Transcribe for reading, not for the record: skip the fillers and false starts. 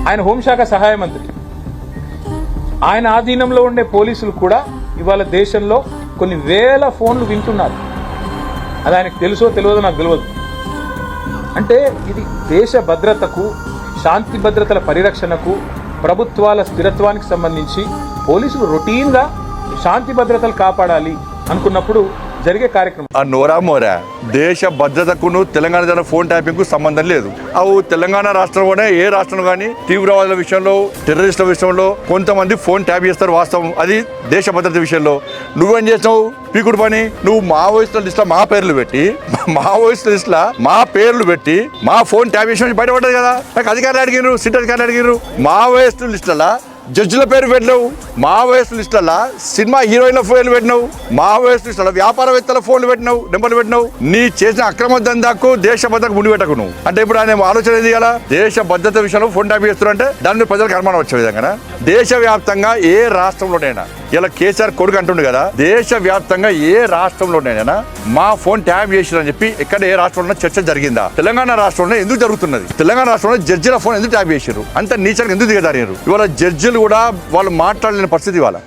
ఆయన హోంశాఖ సహాయ మంత్రి. ఆయన ఆధీనంలో ఉండే పోలీసులు కూడా ఇవాళ దేశంలో కొన్ని వేల ఫోన్లు వింటున్నారు. అది ఆయనకు తెలుసో తెలియదో నాకు తెలియదు. అంటే ఇది దేశ భద్రతకు, శాంతి భద్రతల పరిరక్షణకు, ప్రభుత్వాల స్థిరత్వానికి సంబంధించి పోలీసులు రొటీన్గా శాంతి భద్రతలు కాపాడాలి అనుకున్నప్పుడు జరిగే కార్యక్రమం. ఆ నోరా మోరా దేశ భద్రతకును తెలంగాణ జన ఫోన్ ట్యాపింగ్ కు సంబంధం లేదు. అవు తెలంగాణ రాష్ట్రంలోనే ఏ రాష్ట్రంలో కానీ తీవ్రవాదుల విషయంలో, టెర్రరిస్టుల విషయంలో కొంతమంది ఫోన్ ట్యాప్ చేస్తారు. వాస్తవం అది దేశ భద్రత విషయంలో. నువ్వేం చేసినావు పీకుడు పని? నువ్వు మావోయిస్టుల లిస్ట్ లో మా పేర్లు పెట్టి, మావోయిస్టుల లిస్ట్ లో మా పేర్లు పెట్టి మా ఫోన్ ట్యాప్ చేసి బయటపడ్డది కదా. నాకు అధికారులు అడిగినారు, సిట్ అధికారులు అడిగినారు. మావోయిస్టుల లిస్టుల జడ్జిల పేరు పెట్టినావు, మావోయిస్టు లిస్టుల సినిమా హీరోయిన్ల ఫోన్లు పెట్టినావు, మావోయిస్టు లిస్టుల వ్యాపారవేత్తల ఫోన్లు పెట్టినావు, నెంబర్లు పెట్టినావు. నీ చేసిన అక్రమ దందాకు దేశ భద్రతకు ముడి పెట్టకు నువ్వు. అంటే ఇప్పుడు ఆయన ఆలోచన ఏది కదా, దేశ భద్రత విషయంలో ఫోన్ ట్యాప్ చేస్తున్నారంటే దాని ప్రజలకు అనుమానం వచ్చే విధంగా దేశవ్యాప్తంగా ఏ రాష్ట్రంలోనైనా ఇలా కేసీఆర్ కొడుకు అంటుండు కదా, దేశవ్యాప్తంగా ఏ రాష్ట్రంలోనైనా మా ఫోన్ ట్యాప్ చేసిరని చెప్పి ఎక్కడ ఏ రాష్ట్రంలో చర్చ జరిగిందా? తెలంగాణ రాష్ట్రంలో ఎందుకు జరుగుతున్నది? తెలంగాణ రాష్ట్రంలో జడ్జిల ఫోన్ ఎందుకు ట్యాప్ చేసారు? అంత నీచంగా ఎందుకు దిగజారారు? ఇవాళ జడ్జిలు కూడా వాళ్ళు మాట్లాడలేని పరిస్థితి ఇవాళ.